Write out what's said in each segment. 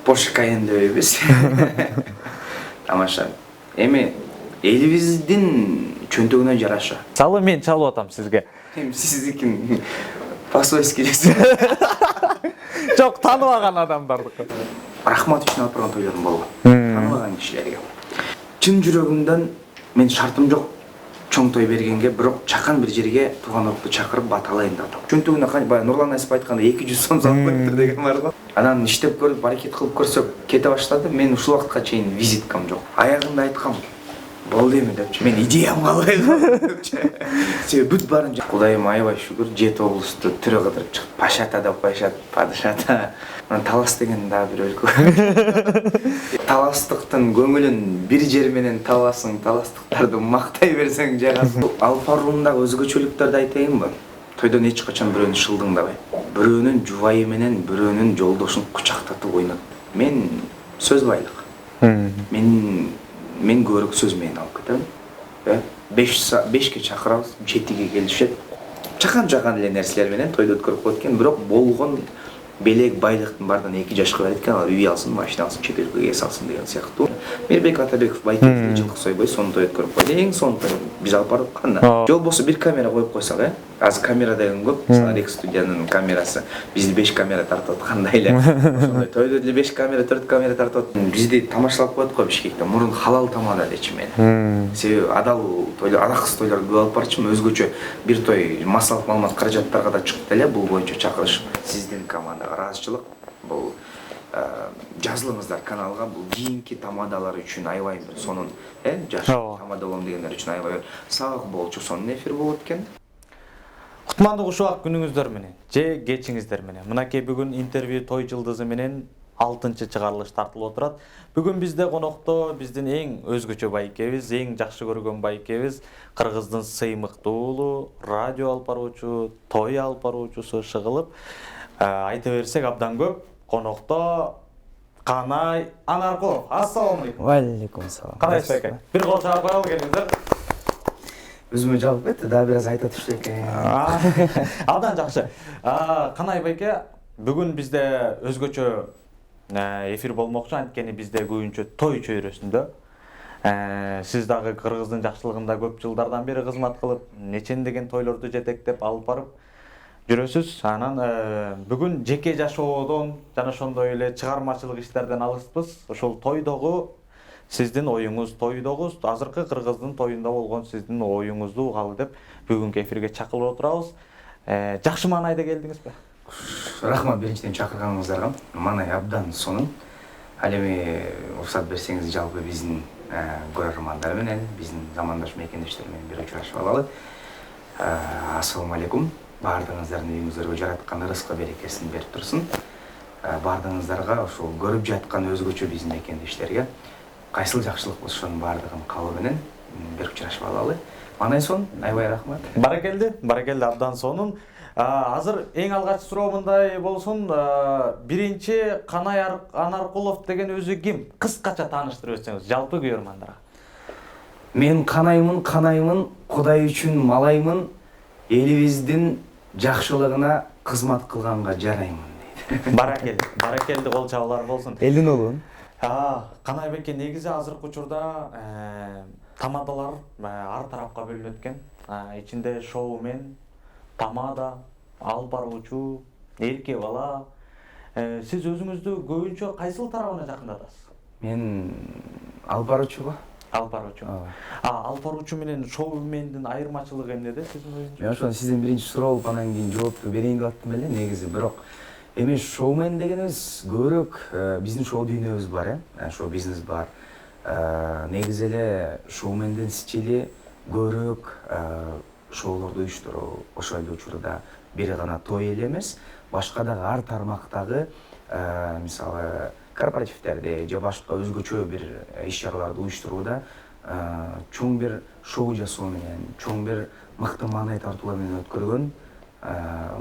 Porsche Cayenne дебейбиз. Тамаша. Эми элибиздин чөнтөгүнө жараша. Мисалы мен чалып атам сизге. Эми сиздикин по-свойски жесин. Жок, тааныбаган адамдардыкы. Рахмат үчүн алып барган тойлорум болгон. Тааныбаган кишилерге. Чын жүрөгүмдөн мен шартым жок чоң той бергенге, бирок чакан бир жерге тууган урукту чакырып баталайын деп. Чөнтөгүнө баягы Нурлан Асип айткандай 200 сом салып коюптур деген бар го. Анан иштеп көрүп, аракет кылып көрсөк кете баштады. Мен ушул убакытка чейин визиткам жок. Аягында айткам, болду эми депчи. Мен идеям калбай депчи. Себеби бүт барын Кудайыма аябай шүгүр, жети облусту түрө кыдырып чыгып, Пашата деп коюшат, Падышата. Анан Талас деген дагы бир өлкө. Таластыктын көңүлүн бир жер менен табасың, таластыктарды мактай берсең жагасың. Алып баруундагы өзгөчөлүктөрдү айтайынбы? Тойдон эч качан бирөөнү шылдыңдабай. Бирөөнүн жубайы менен бирөөнүн жолдошун кучактатып ойнот. Мен сөз байлык. Мен көбүрөөк сөз менен алып кетем. 5ке чакырабыз, 7ге келишет. Чакан эле нерселер менен тойду өткөрүп коет экен, бирок болгон белек байлыктын бардын 2 жашка берет экен, ал үй алсын, машина алсын, чет өлкөгө эс алсын деген сыяктуу. Мирбек Атабеков байкебизде жылкы сойбой сонун той өткөрүп койду. Эң сонун той биз алып бардык канда. Жол болсо бир камера коюп койсок, азыр камера деген көп. Рек студиянын камерасы бизди 5 камера тартып аткандай эле. Ошондой тойдо деле 5 камера, 4 камера тартып атат. Бизди тамашалап коет го Бишкекте. Мурун халал тамада дечи мени. Себеби адал тойлор, араксыз тойлорду көп алып барчумун. Өзгөчө бир той массалык маалымат каражаттарга да чыкты эле. Бул боюнча чакырыш сиздин командага ыраазычылык. Бул жазылыңыздар каналга, бул кийинки тамадалар үчүн аябай бир сонун, жаш тамада болом дегендер үчүн аябай сабак болчу сонун эфир болот экен. Кутмандуу ушак күнүңүздөр менен же кечиңиздер менен. Мынакей бүгүн интервью той жылдызы менен 6-чыгарылыш тартылып отурат. Бүгүн бизде конокто биздин эң өзгөчө байкебиз, эң жакшы көргөн байкебиз, Кыргыздын сыймыктуу уулу, радио алып баруучу, той алып баруучусу Шыгылып. Айта берсек абдан көп. Конокто Канай Анаркулов. Ассаламу алейкум. Валейкум ассалам. Кандайсыз экен? Бир кол чыгарып коелу келиңиздер. Өзүмө жалып кетти, дагы бир аз айта түштү экен. Абдан жакшы. Канай байке, бүгүн бизде өзгөчө эфир болмокчу, анткени бизде көбүнчө той чөйрөсүндө. Сиз дагы Кыргыздын жакшылыгында көп жылдардан бери кызмат кылып, нечендеген тойлорду жетектеп алып барып жүрөсүз. Анан бүгүн жеке жашоодон жана ошондой эле чыгармачылык иштерден алыспыз. Ошол тойдогу сиздин оюңуз, тойдогу азыркы Кыргыздын тоюнда болгон сиздин оюңузду угалы деп бүгүнкү эфирге чакырып отурабыз. Жакшы маанайда келдиңизби? Рахмат биринчиден чакырганыңыздарга. Маанай абдан сонун. Ал эми уруксат берсеңиз жалпы биздин көрөрмандар менен, биздин замандаш мекендештер менен бир учурашып алалы. Ассаламу алейкум. Бардыңыздардын үйүңүздөргө жараткан ырыскы берекесин берип турсун. Бардыңыздарга ошол көрүп жаткан өзгөчө биздин мекендештерге кайсыл жакшылык болсо ошонун баардыгын каалоо менен бир учурашып алалы. Маанай сонун, аябай рахмат. Баракелди, абдан сонун. Азыр эң алгач суроо мындай болсун, биринчи Канай Анаркулов деген өзү ким? Кыскача тааныштырып өтсөңүз жалпы көрөрмандарга. Мен канаймын, Кудай үчүн малаймын, элибиздин жакшылыгына кызмат кылганга жараймын дейт. Баракелди кол чабуулар болсун. Элдин оолу. Канай байке, негизи азыркы учурда тамадалар ар тарапка бөлүнөт экен. Ичинде шоумен, тамада, алып баруучу, эрке бала. Сиз өзүңүздү көбүнчө кайсыл тарабына жакындатасыз? Мен алып баруучуго. Алып баруучу. Алып баруучу менен шоумендин айырмачылыгы эмнеде сиздин оюңузча? Мен ошону сизден биринчи суроо болуп анан кийин жоопту берейин деп аттым эле негизи, бирок эми шоумен дегенибиз көбүрөөк биздин шоу дүйнөбүз бар, шоу бизнес бар. Негизи эле шоумендин стили көбүрөөк шоулорду уюштуруу. Ошол эле учурда бир гана той эле эмес, башка дагы ар тармактагы мисалы корпоративтерди же башка өзгөчө бир иш-чараларды уюштурууда чоң бир шоу жасоо менен, чоң бир мыкты маанай тартуулар менен өткөргөн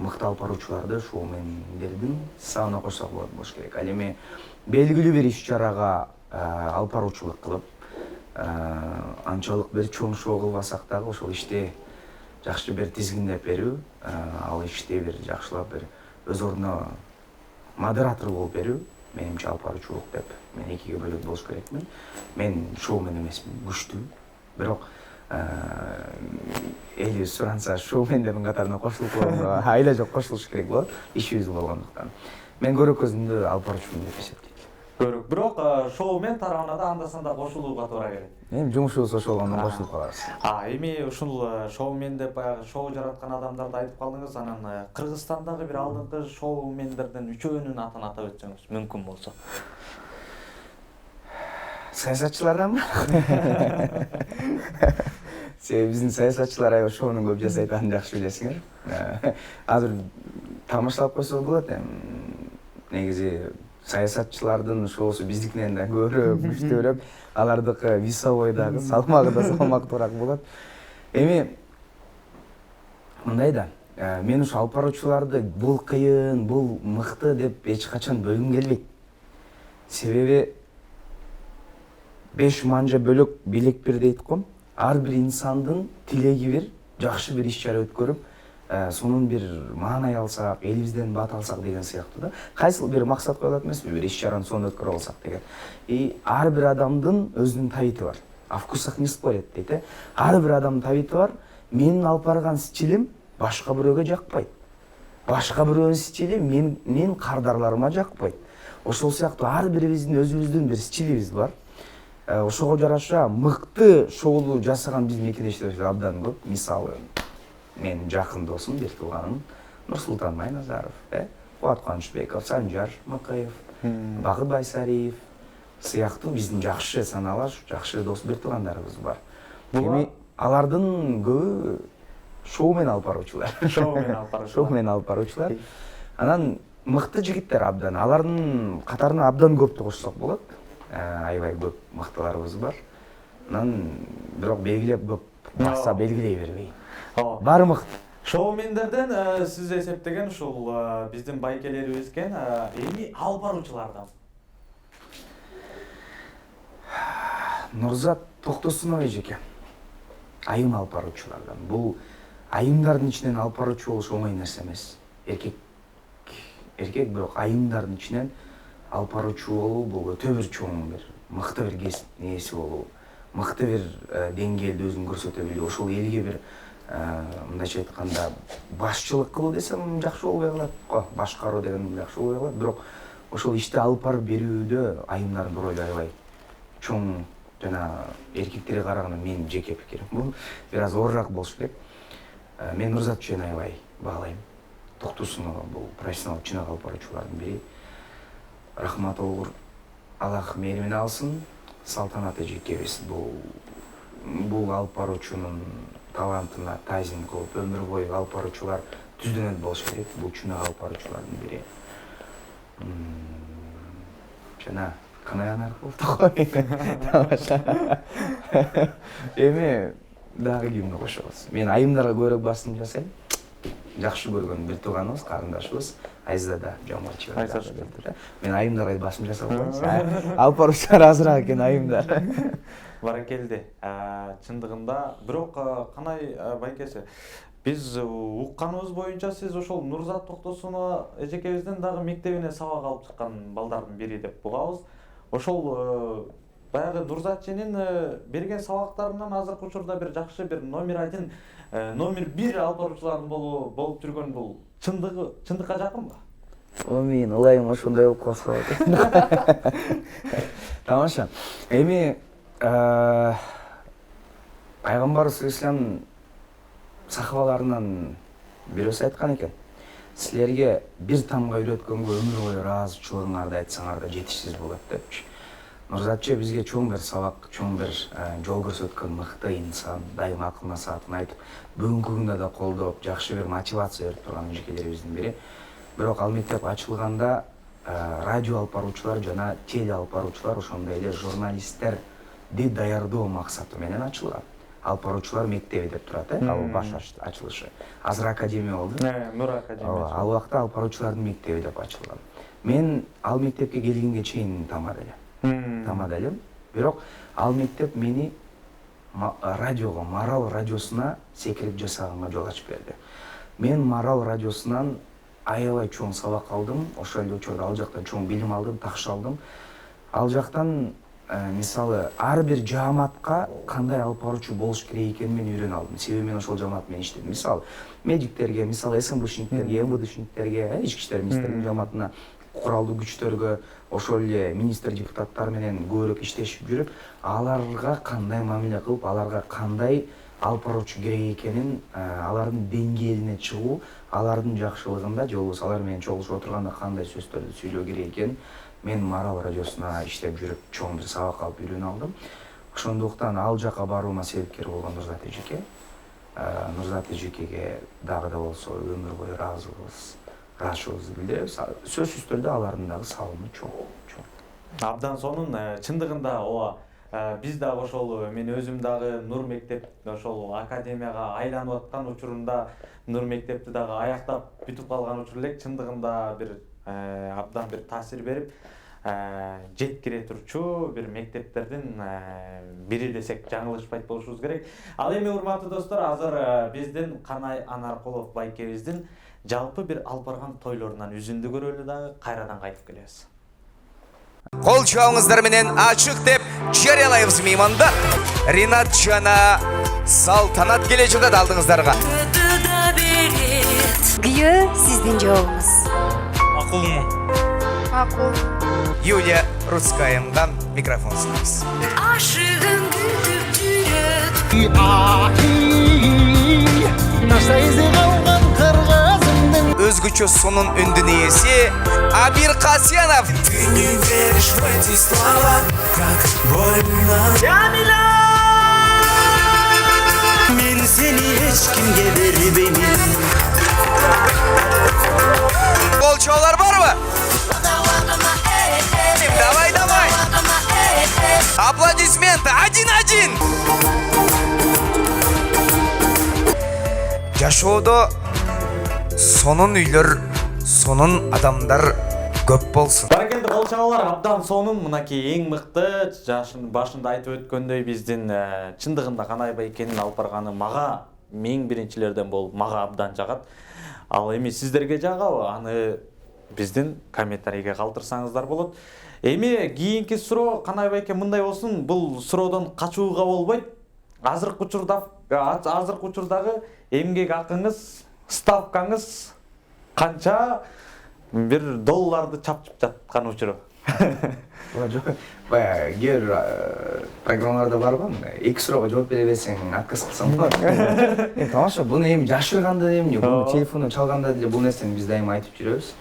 мыкты алып баруучуларды, шоумендердин санына кошсок болуш керек. Ал эми белгилүү бир иш-чарага алып баруучулук кылып, анчалык бир чоң шоу кылбасак дагы ошол ишти жакшы бир тизгиндеп берүү, ал ишти бир жакшылап бир өз ордуна модератор болуп берүү, менимче алып баруучулук деп мен экиге бөлөп болуш керекмин. Мен шоумен эмесмин, күчтүү. Бирок элибиз суранса шоумендердин катарына кошулуп койгонго айла жок кошулуш керек болот, ишибиз болгондуктан. Мен көрөк көзүмдө алып баруучумун деп эсептейт. Көрүк. Бирок шоумен тарабына да анда-санда кошулууга туура келет. Эми жумушубуз ошол болгондон кошулуп калабыз. Эми ушул шоумен деп баягы шоу жараткан адамдарды айтып калдыңыз. Анан Кыргызстандагы бир алдыңкы шоумендерден үчөөнүн атын атап өтсөңүз мүмкүн болсо. Саясатчыларданбы? Себеби биздин саясатчылар аябай шоунун көп жасайт, аны жакшы билесиңер. Азыр тамашалап койсок болот. Негизи саясатчылардын шоусу биздикинен да көбүрөөк, күчтүүрөөк. Алардыкы весовой дагы, салмагы да салмактуураак болот. Эми мындай да, мен ушу алып баруучуларды бул кыйын, бул мыкты деп эч качан бөлгүм келбейт. Себеби 5 манжа бөлөк белек бир дейт го. Ар бир инсандын тилеги бир, жакшы бир иш чара өткөрүп, сонун бир маанай алсак, элибизден бат алсак деген сыяктуу да. Кайсыл бир максат коюлат эмеспи, бир иш чараны сонун өткөрө алсак деген. Ар бир адамдын өзүнүн табити бар. О вкусах не спорят дейт. Ар бир адамдын табити бар. Менин алып барган стилим башка бирөөгө жакпайт. Башка бирөөнүн стили менин кардарларыма жакпайт. Ошол сыяктуу ар бирибиздин өзүбүздүн бир стилибиз бар. Ошого жараша мыкты шоулу жасаган биздин мекендештерибиз абдан көп. Мисалы, менин жакын досум, бир тууганым Нурсултан Майназаров, Кубат Кубанычбеков, Санжар Макаев, Багыт Байсариев сыяктуу биздин жакшы саналаш, жакшы дос бир туугандарыбыз бар. Эми алардын көбү шоумен алып баруучулар. Шоумен алып баруучулар. Анан мыкты жигиттер абдан. Алардын катарына абдан көптү кошсок болот. Аябай көп мыктыларыбыз бар. Анан бирок белгилеп көп баса белгилей бербейм. Баары мыкты. Шоумендерден сиз эсептеген ушул биздин байкелерибиз экен, эми алып баруучулардан. Нурзат Токтосунова эжеке. Айым алып баруучулардан. Бул айымдардын ичинен алып баруучу болуш оңой нерсе эмес. Эркек бирок айымдардын ичинен алып баруучу болуу бул өтө бир чоң бир мыкты бир кесип нээси болуу, мыкты бир деңгээлде өзүн көрсөтө билүү, ошол элге бир мындайча айтканда башчылык кылуу десем жакшы болбой калат го. Башкаруу деген жакшы болбой калат, бирок ошол ишти алып барып берүүдө айымдардын ролу аябай чоң. Жана эркектерге караганда менин жеке пикирим бул бир аз оорураак болуш керек. Мен Нурзат үчүн аябай баалайм. Токтосунова бул профессионал чыныгы алып баруучулардын бири. Рахмат олур, Аллах мээрибин алсын. Салтанат эжекебиз бул алып баруучунун талантына тазим кылып өмүр бою алып баруучулар түздөнөт болуш керек. Бул чыныгы алып баруучулардын бири. Жана Канаянар болду. Тамаша. Эми дагы кимди кошобуз? Мен айымдарга көбүрөөк басым жасайм. Жакшы көргөн бир тууганыбыз, карындашыбыз Айзада Жомартчиева. Мен айымдарга басым жасап коеюн. Алып баруучулар азыраак экен айымдар. Баракелди. Чындыгында, бирок канай байкеси, биз укканыбыз боюнча сиз ошол Нурзат Токтосунова эжекебиздин дагы мектебине сабак алып чыккан балдардын бири деп угабыз. Ошол баягы Нурзат эженин берген сабактарынан азыркы учурда бир жакшы бир номер 1, номер 1 алып баруучулардын болуп жүргөн бул чындыкка жакынбы? Мен ылайым ошондой болуп калса болот. Тамаша. Эми пайгамбарыбыз ислам сахабаларынан бирөөсү айткан экен. Силерге бир тамга үйрөткөнгө өмүр бою ыраазычылыгыңарды айтсаңар да жетишсиз болот депчи. Нурзат эже бизге чоң бир сабак, чоң бир жол көрсөткөн мыкты инсан, дайым акыл насаатын айтып, бүгүнкү күндө да колдоп, жакшы бир мотивация берип турган эжекелерибиздин бири. Бирок ал мектеп ачылганда радио алып баруучулар жана теле алып баруучулар, ошондой эле журналисттерди даярдоо максаты менен ачылган. Алып баруучулар мектеби деп турат, ал баш ачылышы. Азыр академия болду. Нур академия. Ал убакта алып баруучулардын мектеби деп ачылган. Мен ал мектепке келгенге чейин тамада элем. Бирок ал мектеп мени радиого, Марал радиосуна секирип жасаганга жол ачып берди. Мен Марал радиосунан аябай чоң сабак алдым. Ошол эле учурда ал жактан чоң билим алдым, такш алдым. Ал жактан мисалы ар бир жааматка кандай алып баруучу болуш керек экенин мен үйрөнүп алдым. Себеби мен ошол жаамат менен иштедим. Мисалы медиктерге, мисалы СМБшниктерге, МВДшниктерге, ички иштер министрлигинин жааматына, куралдуу күчтөргө, ошол эле министр депутаттар менен көбүрөөк иштешип жүрүп, аларга кандай мамиле кылып, аларга кандай алып баруучу керек экенин, алардын деңгээлине чыгуу, алардын жакшылыгында же болбосо алар менен чогулушуп отурганда кандай сөздөрдү сүйлөө керек экенин мен Марал радиосуна иштеп жүрүп чоң бир сабак алып үйрөнүп алдым. Ошондуктан ал жака баруума себепкер болгон Нурзат эжеке. Нурзат эжекеге дагы да болсо өмүр бою ыраазычылыгыбызды билдиребиз. Сөзсүз түрдө алардын дагы салымы чоң. Абдан сонун чындыгында ооба биз дагы ошол мен өзүм дагы Нур мектеп ошол академияга айланып аткан учурунда Нур мектепти дагы аяктап бүтүп калган учур элек чындыгында бир абдан бир таасир берип жеткире турчу бир мектептердин бири десек жаңылышпайт болушубуз керек. Ал эми урматтуу достор, азыр биздин Канай Анаркулов байкебиздин жалпы бир алып барган тойлорунан үзүндү көрөлү дагы кайрадан кайтып келебиз. Кол чабыңыздар менен ачык деп жарыялайбыз меймандар. Ринат жана Салтанат келе жатат алдыңыздарга. Күйөө сиздин жообуңуз. Макулму? Макул. Юлия Рудскаяндан микрофон сунабыз. Ашыгын күтүп жүрөт. Өзгөчө сонун үндүн ээси Абир Касьянов. Ты не веришь в эти слова, как больно. Jamila! Мен сени эч кимге бербеймин. Кол чабуулар барбы? Давай. Аплодисменты один. Жашоодо сонун үйлөр, сонун адамдар көп болсун. Баракелде кол чабуулар, абдан сонун. Мынакей эң мыкты жашын башында айтып өткөндөй биздин чындыгында Канай байкенин алып барганы мага мен биринчилерден болуп мага абдан жагат. Ал эми сиздерге жагабы? Аны биздин комментарийге калтырсаңыздар болот. Эми кийинки суроо Канай байке мындай болсун. Бул суроодон качууга болбойт. Азыркы учурдагы эмгек акыңыз, ставкаңыз канча бир долларды чапчып жаткан учуру? Баягы кээ бир программаларда бар го, эки суроого жооп бере берсең отказ кылсаң болот. Тамаша, буну эми жашырганда эмне, буну телефондон чалганда деле бул нерсени биз дайыма айтып жүрөбүз.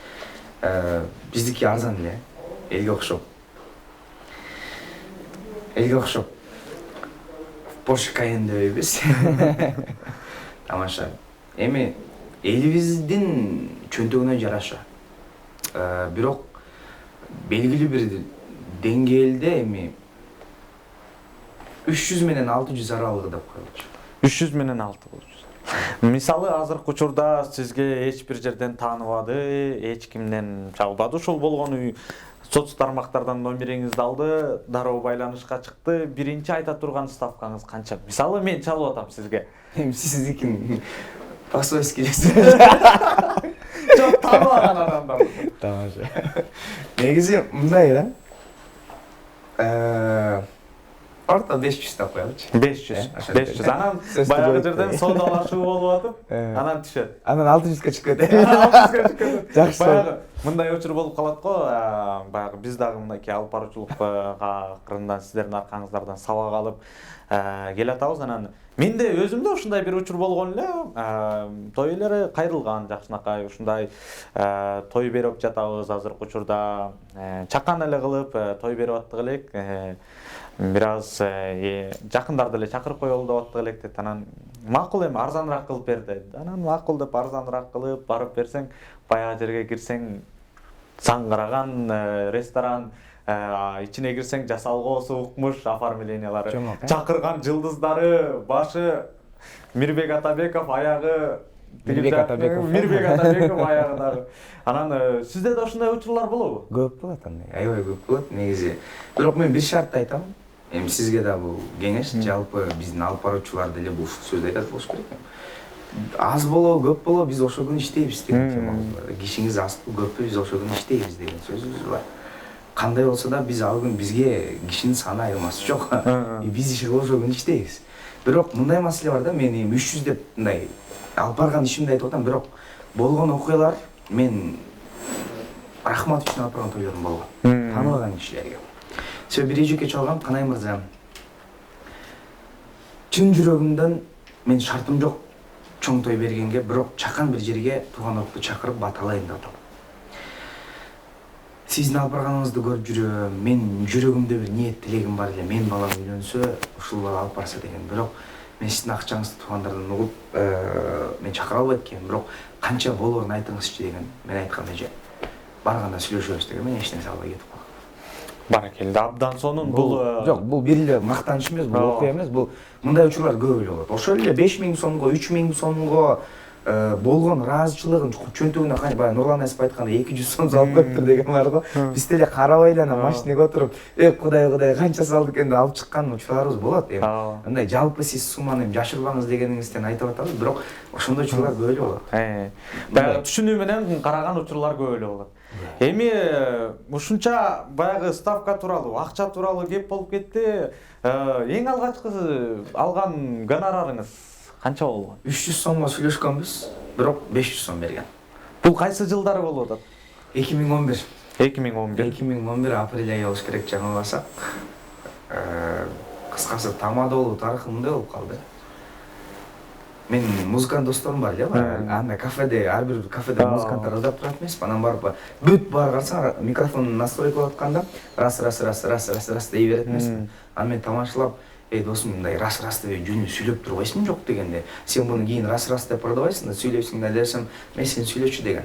Биздики арзан эле, элге окшоп. Porsche Cayenne дебейбиз. Тамаша. Эми элибиздин чөнтөгүнө жараша. Бирок белгилүү бир деңгээлде эми 300 менен 600 аралыгы деп коелучу. 300 менен 600. Мисалы азыркы учурда сизге эч бир жерден тааныбады, эч кимден чалбады. Ошол болгону соц тармактардан номериңизди алды, дароо байланышка чыкты. Биринчи айта турган ставкаңыз канча? Мисалы мен чалып атам сизге. Эми сиздикин по-свойски Жок, тааныбаган адамдар. Тамаша. Негизи мындай да. Орто 500 деп коелучу. 500. Анан баягы жерден соодалашуу болуп атып, анан түшөт. Анан 600га чыгып кетет. 600га чыгып кетет. Жакшы. Баягы мындай учур болуп калат го, баягы биз дагы мынакей алып баруучулукка акырындан сиздердин аркаңыздардан сабак алып келатабыз. Анан менде өзүмдө ушундай бир учур болгон эле, той элери кайрылган жакшынакай ушундай той берип жатабыз азыркы учурда. Чакан эле кылып той берип аттык элек. Бир аз жакындарды эле чакырып коелу деп аттык элек деп. Анан макул эми арзаныраак кылып бер деди. Анан макул деп арзаныраак кылып барып берсең, баягы жерге кирсең саңгыраган ресторан, ичине кирсең жасалгоосу укмуш оформлениялары, чакырган жылдыздары, башы Мирбек Атабеков, аягы Мирбек Атабеков аягы дагы. Анан сизде да ушундай учурлар болобу? Көп болот андай. Аябай көп болот негизи. Бирок мен бир шартты айтам. Эми сизге да бул кеңеш жалпы биздин алып баруучулар деле бул сөздү айтат болуш керек. аз болобу көп болобу биз ошол күнү иштейбиз деген темабыз бар. Кишиңиз азбы көппү биз ошол күнү иштейбиз деген сөзүбүз бар. Кандай болсо да биз ал күнү бизге кишинин саны айырмасы жок. Биз иши ошол күнү иштейбиз. Бирок мындай маселе бар да, мен эми 300 деп мындай алып барган ишимди айтып атам, бирок болгон окуялар мен Рахматов үчүн алып барган тойлорум болгон. Тааныбаган кишилерге. Себеби бир эжекке чалгам, Канай мырза. Чын жүрөгүмдөн мен шартым жок чоң той бергенге, бирок чакан бир жерге тууган окту чакырып баталайын деп атам. Сиздин алып барганыңызды көрүп жүрөм, мен жүрөгүмдө бир ниет тилегим бар эле, мен балам үйлөнсө, ушул бала алып барса деген. Бирок мен сиздин акчаңызды туугандардан угуп, мен чакыра албайт экенмин, бирок канча болорун айтыңызчы деген. Мен айткам эже, барганда сүйлөшөбүз деген. Мен эч нерсе албай кетип калдым. Баракелде. Абдан сонун бул жок, бул бир эле мактаныш эмес, бул окуя эмес, бул мындай учурлар көп эле болот. Ошол эле 5000 сомго, 3000 сомго болгон ыраазычылыгын чөнтөгүнө кайра баягы Нурлан Эсип айткандай 200 сом алып коюптур деген бар го. Биз деле карабай эле машинеге отуруп, кудай канча салды экен деп алып чыккан учурларыбыз болот. Мындай жалпы сиз сумманы жашырбаңыз дегениңизден айтып атабыз, бирок ошондой учурлар көп эле болот. Баягы түшүнүү менен караган учурлар көп эле болот. Эми ушунча баягы ставка тууралуу, акча тууралуу кеп болуп кетти. Эң алгачкы алган гонорарыңыз канча болгон? 300 сомго сүйлөшкөнбүз, бирок 500 сом берген. Бул кайсы жылдары болуп атат? 2011. 2011 апрель айы болуш керек, жаңылбасак. Кыскасы тамада болуу тарыхы мындай болуп калды. Мен музыкант досторум бар эле, анда кафеде, ар бир кафеде музыканттар ырдап турат эмеспи, анан барып бүт барсаң микрофон настройка кылып атканда раз дей берет эмеспи. Анан мен тамашалап, досум, мындай раз деп жөнү сүйлөп турбайсыңбы жок дегенде, сен буну кийин раз деп ырдабайсың да сүйлөйсүң да десем, мен сени сүйлөчү деген.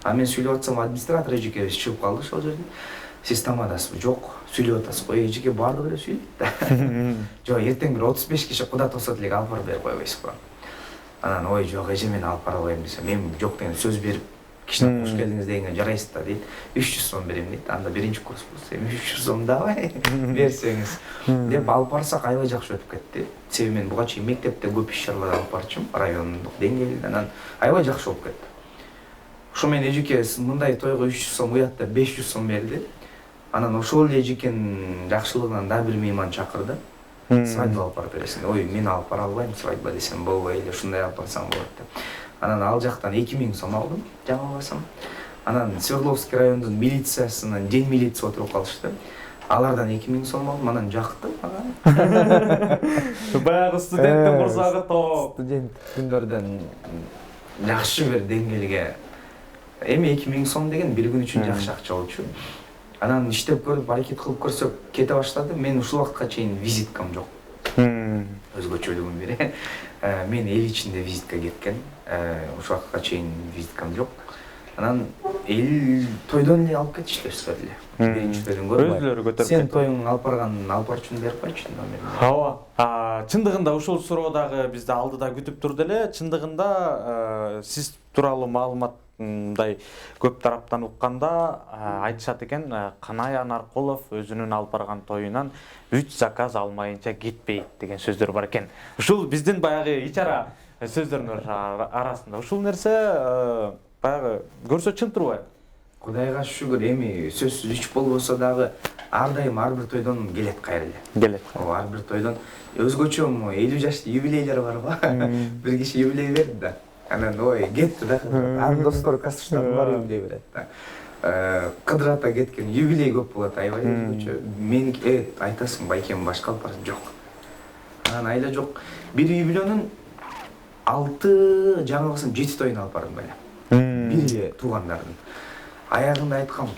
А мен сүйлөп атсам, администратор эжекебиз чыгып калды ошол жерден. Сиз тамадасызбы? Жок, сүйлөп атасыз го. Эжеке бардыгы эле сүйлөйт да. Жок, эртең бир 35 киши куда тосот элек алып барып берип койбойсузбу? Анан ой жок, эже мен алып бара албайм десем, мен жок деген сөз берип кичине кош келдиңиз дегенге жарайсыз да дейт. 300 сом берем дейт. Анда биринчи курспуз. Эми 300 сом давай берсеңиз деп алып барсак аябай жакшы өтүп кетти. Себеби мен буга чейин мектепте көп иш-чаралар алып барчумун, райондук деңгээлде. Анан аябай жакшы болуп кетти. Ошо мен эжеке мындай тойго 300 сом уят деп 500 сом берди. Анан ошол эле эжекенин жакшылыгынан да бир мейман чакырды. Свадьба алып барып бересиң. Ой, мен алып бара албайм свадьба десем, болбой эле ушундай алып барсаң болот деп. Анан ал жактан 2000 сом алдым, жаңылбасам. Анан Свердловский райондун милициясынан ден милиция отуруп калышты. Алардан 2000 сом алдым, анан жакты мага. Баягы студенттин курсагы топ. Студент күндөрдөн жакшы бир деңгээлге. Эми 2000 сом деген бир күн үчүн жакшы акча болчу. Анан иштеп көрүп, аракет кылып көрсөк кете баштады. Мен ушул убакытка чейин визиткам жок. Өзгөчөлүгүн бири. Мен эл ичинде визитка кеткен. Ушул убакытка чейин визиткам жок. Анан эл тойдон эле алып кетиштер эле. Биринчи тойдон көрүп. Өзүлөрү көтөрүп. Сен тоюңду алып барганын алып барчун берип койчу номерин. Ооба. Чындыгында ушул суроо дагы бизди алдыда күтүп турду эле. Чындыгында сиз тууралуу маалымат мындай көп тараптан укканда айтышат экен, Канай Анаркулов өзүнүн алып барган тоюнан 3 заказ алмайынча кетпейт деген сөздөр бар экен. Ушул биздин баягы ичара сөздөрдүн арасында. Ушул нерсе баягы көрсө чын турбайбы? Кудайга шүгүр, эми сөзсүз 3 болбосо дагы ар дайым ар бир тойдон келет кайра эле. Келет. Ар бир тойдон өзгөчө 50 жаштуу юбилейлер бар го. Бир киши юбилей берди да. Анан ой кетти да. Ар достор кастыштан бар юбилей берет да. Кыдырата кеткен юбилей көп болот аябай өзгөчө. Мен айтасың байкем башка алып барсам жок. Анан айла жок. Бир юбилейнин 6 жаңылбасам 7 тоюн алып бардым беле. Бир туугандардын. Аягында айткам,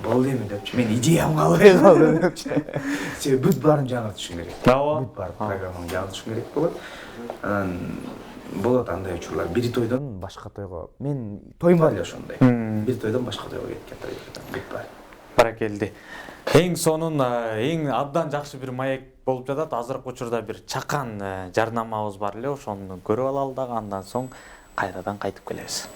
болду эми депчи. Мен идеям калбай калды депчи. Себеби бүт баарын жаңыртышым керек. Бүт баарын программаны жаңыртышым керек болот. Анан болот андай учурлар. Бир тойдон башка тойго. Мен тоюм бар эле ошондой. Бир тойдон башка тойго кеткен той. Бүт бар. Баракелди. Эң сонун, эң абдан жакшы бир маек болуп жатат. Азыркы учурда бир чакан жарнамабыз бар эле. Ошону көрүп алалы дагы, андан соң кайрадан кайтып келебиз.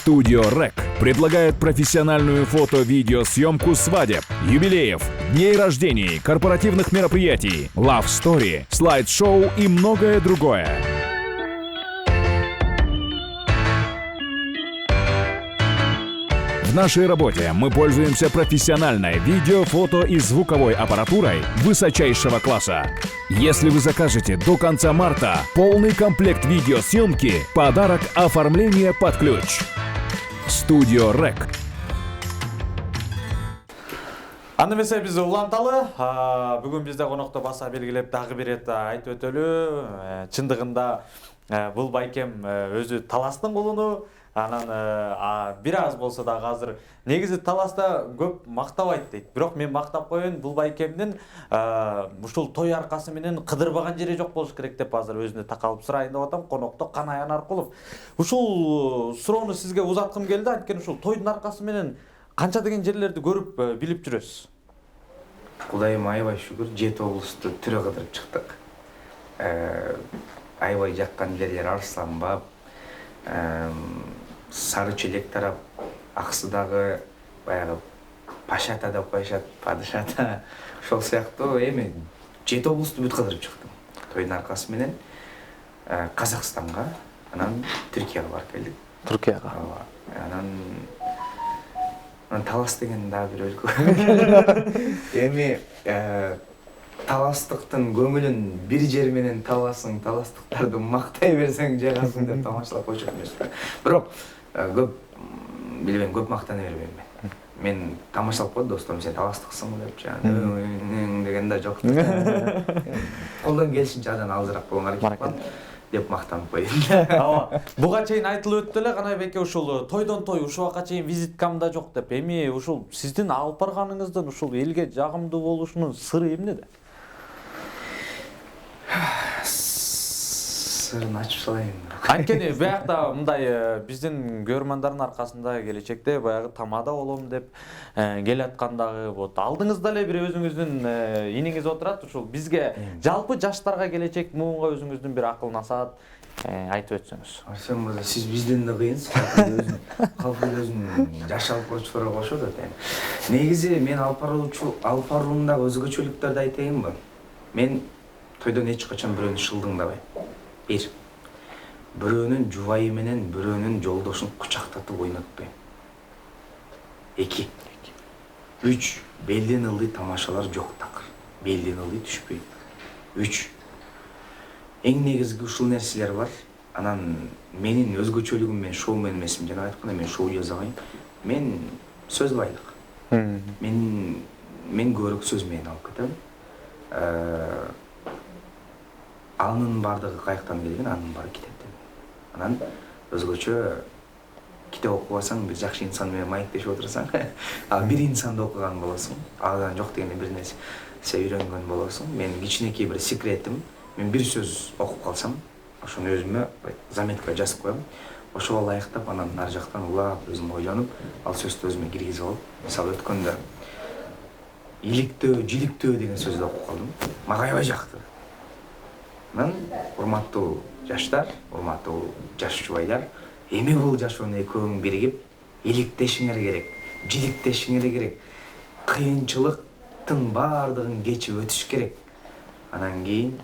Студио РЭК предлагает профессиональную фото-видеосъемку свадеб, юбилеев, дней рождений, корпоративных мероприятий, love story, слайд-шоу и многое другое. В нашей работе мы пользуемся профессиональной видео, фото и звуковой аппаратурой высочайшего класса. Если вы закажете до конца марта полный комплект видеосъемки, подарок оформление под ключ. Студио РЭК. Анда эмесе биз уланталы. Бүгүн бизде конокто баса белгилеп дагы бир рет айтып өтөлү. Чындыгында бул байкем өзү Таластын кулуну. Анан бир аз болсо да азыр негизи Таласта көп мактабайт дейт. Бирок мен мактап коеюн, бул байкемдин ушул той аркасы менен кыдырбаган жери жок болуш керек деп азыр өзүнө такалып сурайын деп атам. Конокто Канай Анаркулов. Ушул суроону сизге узаткым келди. Анткени ушул тойдун аркасы менен канча деген жерлерди көрүп билип жүрөсүз. Кудайыма аябай шүгүр, 7 облусту түрө кыдырып чыктык. Аябай жаккан жерлер Арсланбаб, Сары Челек тарап, Аксыдагы баягы Пашата деп коюшат, Падышата. Ошол сыяктуу эми 7 облусту бүт кыдырып чыктым. Тойдун аркасы менен Казакстанга, анан Түркияга барып келдик. Түркияга. Анан Талас деген дагы бир өлкө. Эми таластыктын көңүлүн бир жер менен таласың, таластыктарды мактай берсең жагасың деп тамашалап койчу эмес. Бирок көп билбейм, көп мактана бербейм мен. Мен тамашалап койдум досторум, сен таластыксың деп жана деген да жок. Колдон келишинче адан алжыраак болгонго аракет кылам деп мактанып коеюн. Ооба. Буга чейин айтылып өттү эле Канай беке ушул тойдон той ушуга чейин визиткамда жок деп. Эми ушул сиздин алып барганыңыздын ушул элге жагымдуу болушунун сыры эмнеде? Сырын ачып салайын. Анткени биякта мындай биздин көрөрмандардын аркасында келечекте баягы тамада болом деп келаткандагы вот алдыңызда эле бир өзүңүздүн иниңиз отурат, ушул бизге жалпы жаштарга келечек муунга өзүңүздүн бир акыл насаат айтып өтсөңүз. Арсен мырза, сиз бизден да кыйынсыз. Калпы өзүн жаш алып баруучуларга кошот атайын. Негизи мен алып баруумдагы өзгөчөлүктөрдү айтайынбы? Мен тойдон эч качан бирөөнү шылдыңдабайм. Бир, бирөөнүн жубайы менен бирөөнүн жолдошун кучактатып ойнотпойм. 2, 3, белден ылдый тамашалар жок такыр. Белден ылдый түшпөйт. 3, эң негизги ушул нерселер бар. Анан менин өзгөчөлүгүм, мен шоумен эмесмин. Жана айткандай мен шоу жазабайм. Мен сөз байлык. Мен көрөк сөз менен алып кетем. Анын бардыгы каяктан келген, анын баары китептен. Анан өзгөчө китеп окубасаң, бир жакшы инсан менен маектешип отурсаң, бир инсанды окуган болосуң, адан жок дегенде бир нерсе үйрөнгөн болосуң. Мен кичинекей бир секретим, мен бир сөз окуп калсам, ошону өзүмө заметка жазып коем. Ошого ылайыктап, анан ар жактан улап, өзүм ойлонуп, ал сөздү өзүмө киргизип алып, мисалы өткөндө иликтөө, жиликтөө деген сөздү окуп калдым. Мага аябай жакты. Анан урматтуу жаштар, урматтуу жаш жубайлар, эми бул жашоону экөөң биригип, иликтешиңер керек, жиликтешиңер керек. Кыйынчылыктын баардыгын кечип өтүш керек. Анан кийин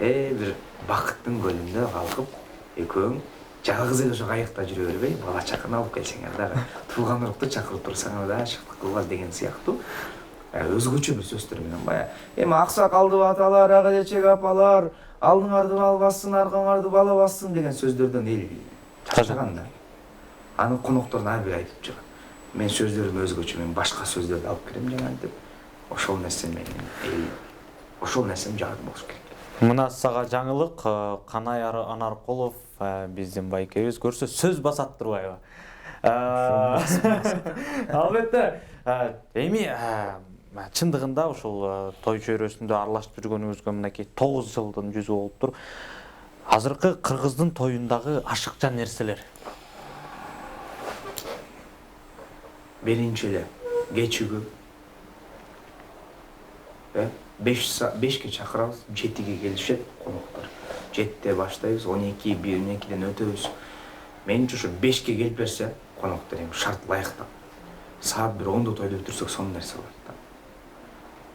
бир бакыттын көлүндө калкып, экөөң жалгыз эле ошо кайыкта жүрө бербей, бала чаканы алып келсеңер дагы, тууган урукту чакырып турсаңар да шыктык кылбас деген сыяктуу өзгөчө бир сөздөр менен бая. Эми аксакалдуу аталар, ага келечек апалар, алдыңарды мал бассын, аркаңарды бала бассын деген сөздөрдөн эл чачаган да. Аны коноктордун ар бири айтып чыгат. Мен сөздөрүм өзгөчө, мен башка сөздөрдү алып келем жана антип. Ошол нерсе менин ошол нерсем жагат болуш керек. Мына сага жаңылык, Канай Анаркулов биздин байкебиз көрсө сөз басат турбайбы? Албетте, эми чындыгында ушул той чөйрөсүндө аралашып жүргөнүңүзгө мынакей 9 жылдын жүзү болуптур. Азыркы кыргыздын тоюндагы ашыкча нерселер. Биринчи эле кечүүгө 5ке чакырабыз, 7ге келишет коноктор. 7де баштайбыз, 12, 1-2ден өтөбүз. Менимче ушу 5ке келип берсе, коноктор эми шарт ылайыктап саат 1:10 тойду бүтүрсөк сонун нерсе болот да.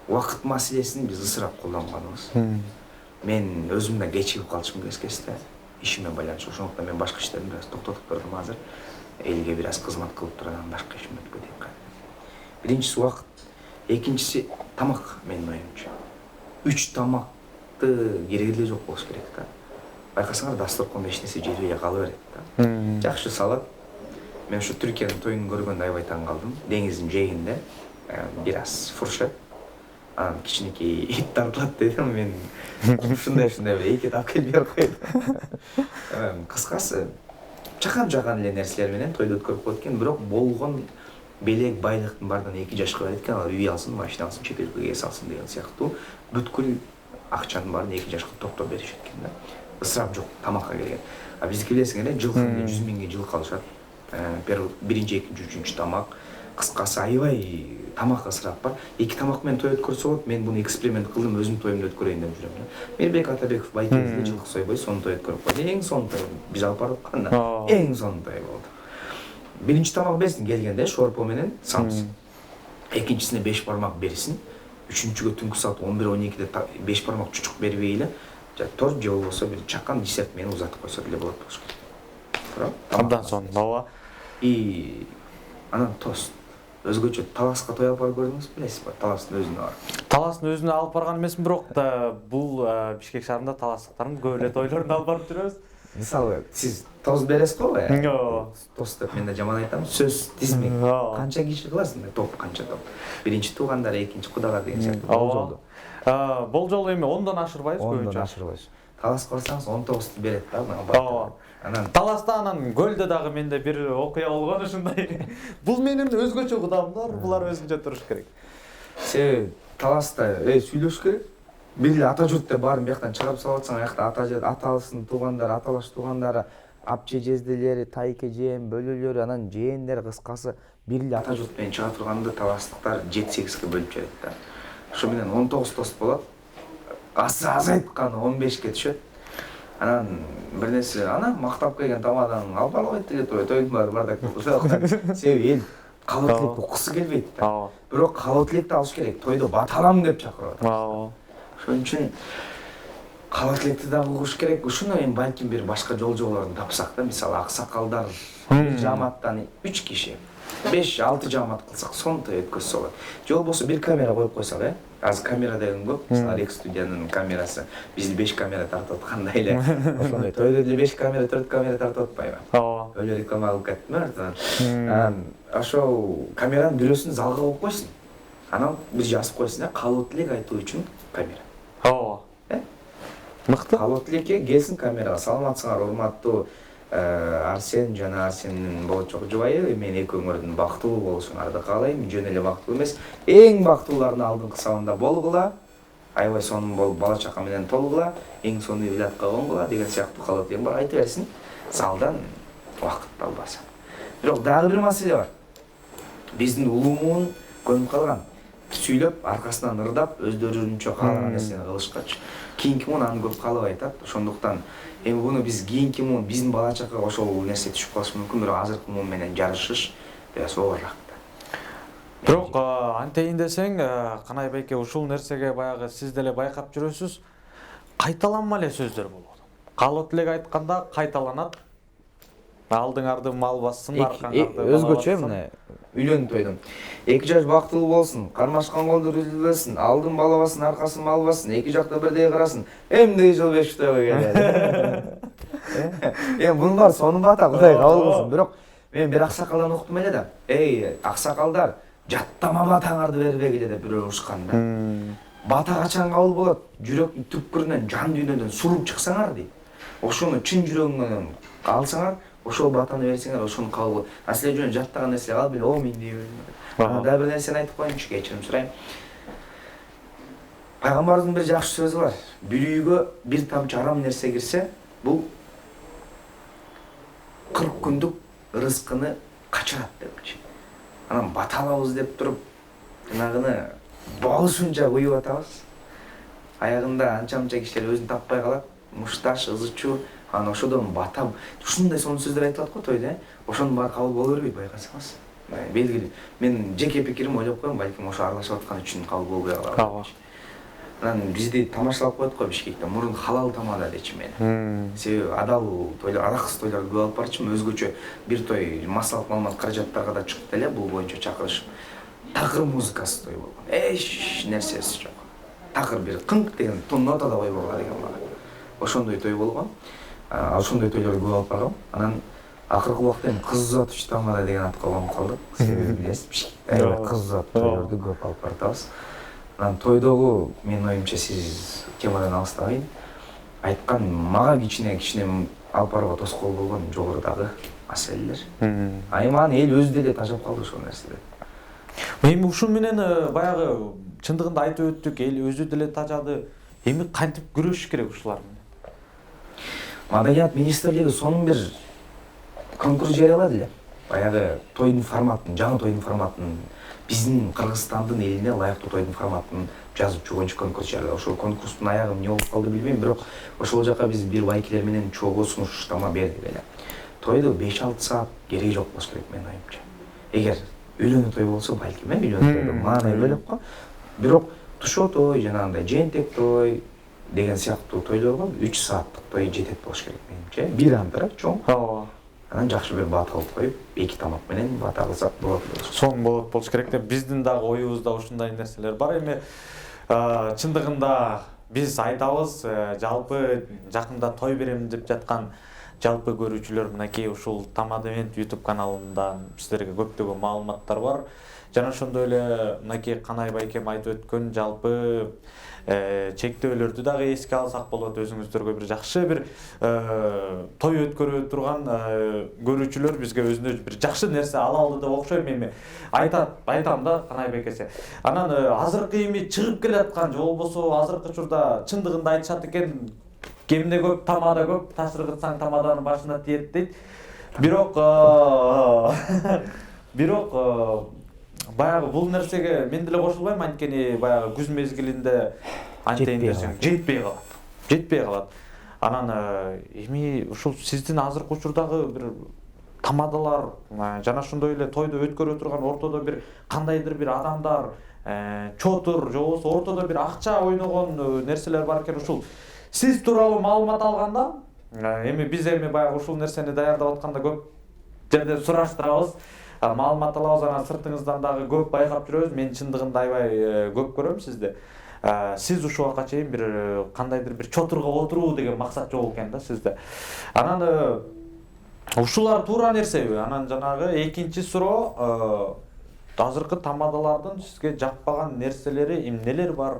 Убакыт маселесин биз ысырап колдонганыбыз. Мен өзүм да кечигип калчумун кезде ишиме байланыштуу. Ошондуктан мен башка иштерди бир аз токтотуп турдум азыр. Элге бир аз кызмат кылып туруп анан башка ишиме өтүп кетейин. Биринчиси убакыт, экинчиси тамак менин оюмча. 3 тамакты кереги эле жок болуш керек да. Байкасаңар дасторкондо эч нерсе жетпей эле кала берет да. Жакшы салат. Мен ушу Түркиянын тоюн көргөндө аябай таң калдым. Деңиздин жээгинде бир аз фуршет. Анан кичинекей ит тартылат дедим мен. Ушундай бир эки тап келип берип койдум. Кыскасы чакан эле нерселер менен тойду өткөрүп коет экен, бирок болгон белек байлыктын баардыгын 2 жашка берет экен, ал үй алсын, машина алсын, чет элге эс алсын деген сыяктуу бүткүл акчанын баарын 2 жашка топтоп беришет экен да. Ысырап жок тамакка келген. А биздики билесиңер эле жылкы 100 миңге жылкы алышат. Биринчи, экинчи, үчүнчү тамак. Кыскасы аябай тамак ысырап бар. 2 тамак менен той өткөрсө болот. Мен буну эксперимент кылдым, өзүм тоюмду өткөрөйүн деп жүрөм да. Мирбек Атабеков байкемизде жылкы сойбой сонун той өткөрүп койду. Эң сонун той биз алып барып атканда эң сонун той болду. Биринчи тамак берсин келгенде шорпо менен самс. Экинчисине 5 бармак берсин. Үчүнчүгө түнкү саат 11-12-де 5 бармак чучук бербей эле торт же болбосо бир чакан десерт менен узатып койсо деле болот болуш керек. Абдан сонун, ооба. И анан тост. Өзгөчө таласка той алып барып көрдүңүз билесизби? Таластын өзүнө бар. Таластын өзүнө алып барган эмесмин, бирок да бул Бишкек шаарында таластыктардын көп эле тойлоруна алып барып жүрөбүз. Мисалы, сиз тост бересиз го? Ооба. Тост деп мен да жаман айтам. Сөз тизмек. Канча киши кыласың? Топ канча топ? Биринчи туугандар, экинчи кудалар деген сыяктуу болжолду. Болжол эми 10дон ашырбайбыз көбүнчө. 10дон ашырбайбыз. Таласка барсаңыз 19 берет да. Ооба. Анан таласта анан көлдө дагы менде бир окуя болгон ушундай. Бул менин өзгөчө кудамдар, булар өзүнчө туруш керек. Себеби таласта сүйлөш керек. Бир эле ата журт деп баарын бияктан чыгарып салып атсаң, аякта аталысын туугандары, аталаш туугандары, апче жезделери, тайке жеен, бөлөлөрү, анан жээндер, кыскасы бир эле ата журт менен чыга турганда таластыктар 7-8ге бөлүп жүрөт да. Ошо менен 19 тост болот. Азайтканы 15ке түшөт. Анан бир нерсе, анан мактап келген тамадан алып барбайт деге тойдун баары бардак болуп. Себеби эл калуу тилекти уккусу келбейт да. Бирок калуу тилекти алыш керек. Тойдо баталам деп чакырып атат. Ошон үчүн калуу тилекти да угуш керек. Ушуну эми балким бир башка жолжолорун тапсак да, мисалы аксакалдар жааматтан 3 киши 5-6 жаамат кылсак сонун той өткөзсө болот. Же болбосо бир камера коюп койсак, азыр камера деген көп. Мисалы Рекс студиянын камерасы бизди 5 камера тартып аткандай эле. Ошондой тойдо деле 5 камера, 4 камера тартып атпайбы? Ооба. Өлө реклама кылып кеттим артынан. Ошол камеранын дүрөсүн залга коюп койсун. Анан бир жазып койсун, калуу тилек айтуу үчүн камера. Ооба. Мыкты. Калуу тилекке келсин камерага. Саламатсыңар, урматтуу Арсен жана Арсендин болочок жубайы. Мен экөөңөрдүн бактылуу болушуңарды каалайм. Жөн эле бактылуу эмес, эң бактылуулардын алдыңкы сабында болгула. Аябай сонун болуп бала чака менен толгула, эң сонун уйлатка конгула деген сыяктуу калуу тилек бар. Айта берсин. Залдан убакыт албаса. Бирок дагы бир маселе бар. Биздин улуумун көнүп калган. Сүйлөп, аркасынан ырдап, өздөрүнчө каалаган нерсени кылышкачы. Кийинки муун аны көп каалабай атат. Ошондуктан эми буну биз кийинки муун биздин бала чакага ошол нерсе түшүп калышы мүмкүн, бирок азыркы муун менен жарышыш бир аз оорураак. Бирок антейин десең, Канай байке ушул нерсеге баягы сиз деле байкап жүрөсүз. Кайталанма эле сөздөр болот. Калуу тилек айтканда кайталанат. Алдыңарды мал бассын, аркаңарды өзгөчө эмне үйлөнүп тойдум. 2 жаш бактылуу болсун, кармашкан колдор үзүлбөсүн, алдын бала бассын, аркасын мал бассын, 2 жакта бирдей карасын. Эмне жыл 5 тойго келет. Эми бунун баары сонун бата, Кудай кабыл кылсын. Бирок мен бир аксакалдан уктум эле да. Аксакалдар, жаттама батаңарды бербегиле деп бирөө урушкан да. Бата качан кабыл болот? Жүрөктүн түпкүрүнөн, жан дүйнөдөн суруп чыксаңар дейт. Ошону чын жүрөгүңөн алсаңар, ошол батаны берсеңер, ошону кабыл болот. Силер жөн жаттаган нерсе калып эле, мен дейбин. Дагы бир нерсени айтып коеюнчу, кечирим сурайм. Пайгамбардын бир жакшы сөзү бар. Бир үйгө бир тамчы арам нерсе кирсе, бул 40 күндүк рызкыны качырат депчи. Анан баталабыз деп туруп, жанагыны болушунча куюп атабыз. Аягында анча-мынча кишилер өзүн таппай калат. Мушташ, ызычуу, Анан ошодон батам ушундай сонун сөздөр айтылат го тойдо, ошонун баары кабыл боло бербейт байкасаңыз. Белгилүү. Мен жеке пикирим ойлоп коем, балким ошо аралашып аткан үчүн кабыл болбой калат. Анан бизди тамашалап коет го Бишкекте. Мурун халал тамада дечи мен. Себеби адал тойлор, араксыз тойлорду көп алып барчумун. Өзгөчө бир той массалык маалымат каражаттарга да чыкты эле, бул боюнча чакырыш. Такыр музыкасыз той болгон. Эч нерсеси жок. Такыр бир кыңк деген нотада койбогла деген бар. Ошондой той болгон. Ошондой тойлорду көп алып баргам. Анан акыркы убакта эми кыз uzatуучу тамада деген ат койгон калдык. Себеби билесиз, Бишкекте кыз uzatуу тойлорду көп алып баратабыз. Анан тойдогу менин оюмча сиз темадан алыстабайын. Айткан мага кичине алып барууга тоскоол болгон жогорудагы маселелер. Эми аны эл өзү деле тажап калды ошол нерседен. Эми ушун менен баягы чындыгында айтып өттүк, эл өзү деле тажады. Эми кантип күрөшүш керек ушулар менен? Маданият министрлиги сонун бир конкурс жарыялады эле. Баягы тойдун форматын, жаңы тойдун форматын, биздин Кыргызстандын элине ылайыктуу тойдун форматын жазып чыгуучу конкурс жарыялады. Ошол конкурстун аягы эмне болуп калды билбейм, бирок ошол жака биз бир байкелер менен чогуу сунуштама бердик эле. Тойду 5-6 саат кереги жок болуш керек менин оюмча. Эгер үйлөнүү той болсо, балким үйлөнүү тойдо маанай бөлөк го. Бирок тушоо той, жанагындай жентек той деген сыяктуу тойлорго 3 сааттык той жетет болуш керек менимче. Бир ампира чоң. Анан жакшы бир бат кылып коюп, 2 тамак менен бата кылсак болот. Сонун болуш керек деп биздин дагы оюбузда ушундай нерселер бар. Эми чындыгында биз айтабыз, жалпы жакында той берем деп жаткан жалпы көрүүчүлөр мынакей ушул Тамадемент YouTube каналында сиздерге көптөгөн маалыматтар бар. Жана ошондой эле мынакей Канай байкем айтып өткөн жалпы чектөөлөрдү дагы эске алсак болот. Өзүңүздөргө бир жакшы бир той өткөрө турган көрүүчүлөр бизге өзүнө бир жакшы нерсе ала алды деп окшойм. Эми айтам да Канай байкесе. Анан азыркы эми чыгып келаткан же болбосо азыркы учурда чындыгында айтышат экен, кемде көп тамада көп, ташыр кытсаң тамаданын башына тиет дейт. Бирок баягы бул нерсеге мен деле кошулбайм, анткени баягы күз мезгилинде антейин десең жетпей калат. Анан эми ушул сиздин азыркы учурдагы бир тамадалар жана ошондой эле тойду өткөрө турган ортодо бир кандайдыр бир адамдар чотур же болбосо ортодо бир акча ойногон нерселер бар экен. Ушул сиз тууралуу маалымат алганда, эми биз баягы ушул нерсени даярдап атканда көп жерден сураштырабыз, маалымат алабыз, анан сыртыңыздан дагы көп байкап жүрөбүз. Мен чындыгында аябай көп көрөм сизди. Сиз ушул убакка чейин бир кандайдыр бир чотурга отуруу деген максат жок экен да сизде. Анан ушулар туура нерсеби? Анан жанагы экинчи суроо, азыркы тамадалардын сизге жакпаган нерселери эмнелер бар?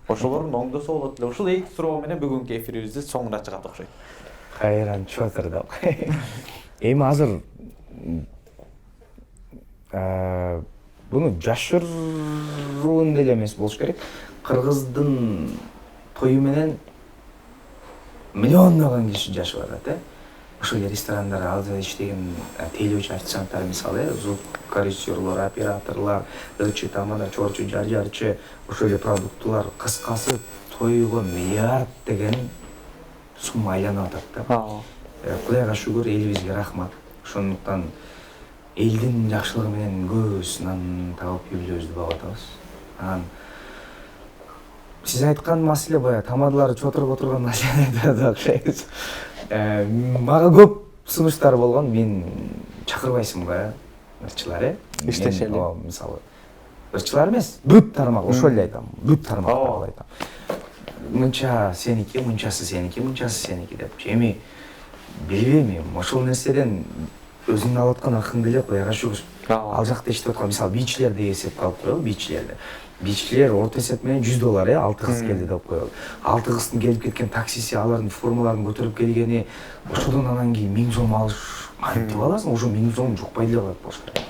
Ошолорун оңдосо болот эле. Ушул эки суроо менен бүгүнкү эфирибизди соңуна чыгат окшойт. Кайран чотур деп. Эми азыр буну жашыруун деле эмес болуш керек. Кыргыздын тою менен миллиондогон киши жашап атат, ошол ресторандар, алда иштеген тейлөөчү официанттар мисалы, звукорежиссерлор, операторлор, ырчы тамада, чорчу, жарчы, ошол эле продуктлар, кыскасы тойго миллиард деген сумма айланып атат да. Кудайга шүгүр, элибизге рахмат. Ошондуктан элдин жакшылыгы менен көбүсүнөн тагып үй бүлөбүздү багып атабыз. Анан сиз айткан маселе баягы тамадалар чотуруп отурган маселеде окшойбуз. Мага көп сунуштар болгон, мен чакырбайсың го ырчылар, иштешели. Мисалы, ырчылар эмес, бүт тармак, ошол эле айтам, бүт тармактарды айтам. Мынча сеники, мынчасы сеники, мынчасы сеники деп. Эми билбейм, ошол нерседен өзүң алып аткан акың деле Кудайга шүгүр. Ал жакта иштеп аткан, мисалы, бичилерди эсепке алып коелу, бичилерди. Бичилер орто эсеп менен $100, 6 кыз келди деп коелу. 6 кыздын келип кеткен таксиси, алардын формаларын көтөрүп келгени, ошодон анан кийин 1000 сом алыш, кантип аласың? Ошо 1000 сом жукпай деле калат болуш керек.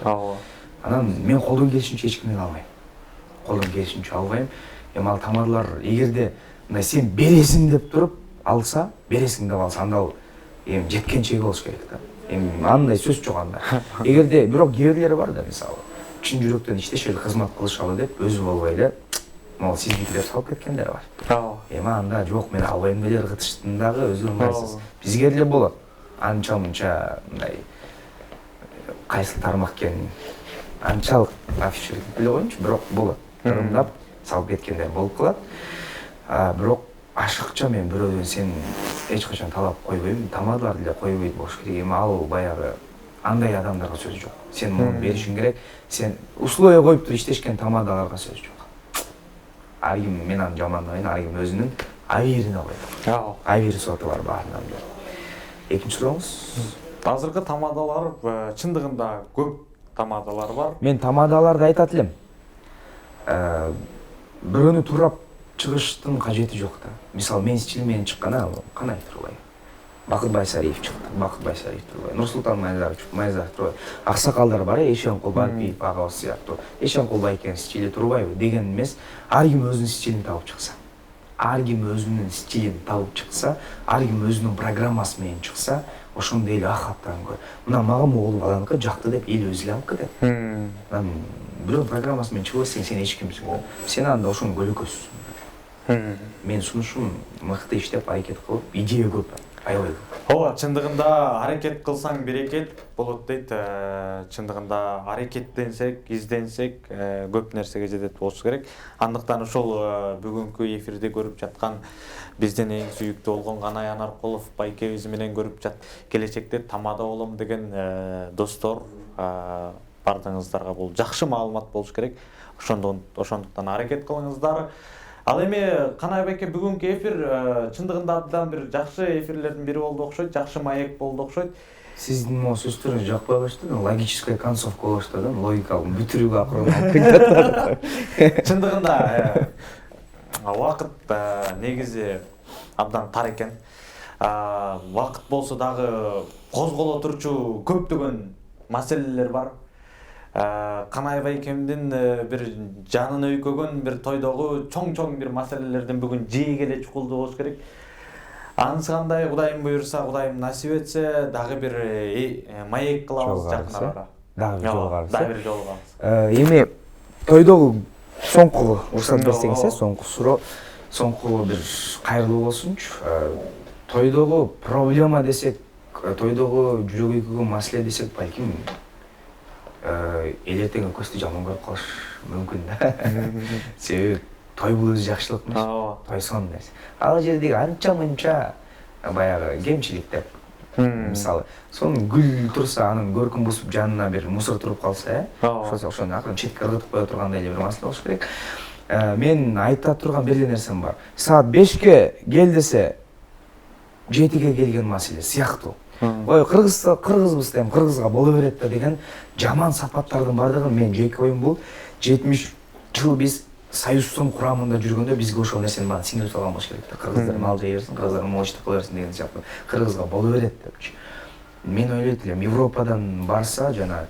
Анан мен колдон келишинче эч кимден албайм. Колдон келишинче албайм. Эми ал тамадалар эгерде мындай сен бересиң деп туруп алса, бересиң деп алса, анда ал эми жеткенчеги болуш керек да. Эми андай сөз жок анда. Эгерде бирок кээ бирлери бар да, мисалы, чын жүрөктөн иштешели, кызмат кылышалы деп өзү болбой эле могу сиздикилер салып кеткендер бар. Ооба. Эми анда жок, мен албайм деле ыргытыштын дагы өзү ыңгайсыз. Бизге эле болот. Анча мынча мындай кайсы тармак экенин анчалык афишалык биле коеюнчу, бирок болот. Ырымдап салып кеткендер болуп калат. Бирок ашыкча мен бирөөдөн сен эч качан талап койбойм, тамадалар деле койбойт болуш керек. Эми ал баягы андай адамдарга сөз жок. Сен муну беришиң керек. Сен условия коюп туруп иштешкен тамадаларга сөз жок. Ар ким мен аны жамандабайм, ар ким өзүнүн абийирине коет. Ооба. Абийир соты бар баарынан бери. Экинчи сурооңуз? Азыркы тамадалар чындыгында көп тамадалар бар. Мен тамадаларды айтат элем. Бирөөнү туурап чыгыштын кажети жок да. Мисалы мен стилим менен чыккан кандай турбай. Бакыт Байсариев чыкты, Бакыт Байсариев турбай. Нурсултан Майзаров турбай. Аксакалдар бар, Эшенкул Балпиев агабыз сыяктуу. Эшенкул Байкенин стили турбайбы деген эмес. Ар ким өзүнүн стилин табып чыкса. Ар ким өзүнүн стилин табып чыкса, ар ким өзүнүн программасы менен чыкса, ошондой эле ахаттан көр. Мына мага могул баланыкы жакты деп эл өзү эле алып кетет. Бирөө программасы менен чыгып сен эч кимсиң. Сен анда ошонун көлөкөсүсүң. Мен сунушум мыкты иштеп аракет кылып, идея көп, аябай көп. Ооба, чындыгында аракет кылсаң берекет болот дейт. Чындыгында аракеттенсек, изденсек, көп нерсеге жетет болуш керек. Андыктан ошол бүгүнкү эфирде көрүп жаткан биздин эң сүйүктүү болгон Канай Анаркулов байкебиз менен көрүп келечекте тамада болом деген достор бардыгыңыздарга бул жакшы маалымат болуш керек. Ошондуктан аракет кылыңыздар. Ал эми Канай байке бүгүнкү эфир чындыгында абдан бир жакшы эфирлердин бири болду окшойт, жакшы маек болду окшойт. Сиздин могу сөздөрүңүз жакпай баштады, логическая концовка баштады, логикалык бүтүрүүгө акырын алып кетет. Чындыгында вакыт негизи абдан тар экен. Вакыт болсо дагы козголо турчу көптөгөн маселелер бар. Канай байкемдин бир жанын өйкөгөн бир тойдогу чоң бир маселелерден бүгүн жеги эле чукулду болуш керек. Анысы кандай, Кудайым буйрса, Кудайым насип этсе, дагы бир маек кылабыз жакын арада. Дагы бир жолугабыз. Эми тойдогу соңку уруксат берсеңиз, соңку суроо, соңку бир кайрылуу болсунчу. Тойдогу проблема десек, тойдогу жүрөк өйкөгөн маселе десек, балким элертең көздү жаман көрүп калыш мүмкүн да. Себеби той бул өзү жакшылык эмес. Той сонун нерсе. Ал жердеги анча-мынча баягы кемчилик деп. Мисалы, сонун гүл турса, анын көркүн бузуп жанына бир мусор туруп калса, ошону акырын четке ыргытып кое тургандай эле бир маселе болуш керек. Мен айта турган бир нерсем бар. Саат 5ке кел десе, 7ге келген маселе сыяктуу. Ой, кыргызбыз дем, кыргызга боло берет да деген жаман сапаттардын бардыгы мен жеке оюм бул 70 жыл биз союздун курамында жүргөндө бизге ошол нерсени баарын сиңирип салган болуш керек да. Кыргыздар мал жей берсин, кыргыздар моочтук кыла берсин деген сыяктуу. Кыргызга боло берет депчи. Мен ойлойт элем, Европадан барса жана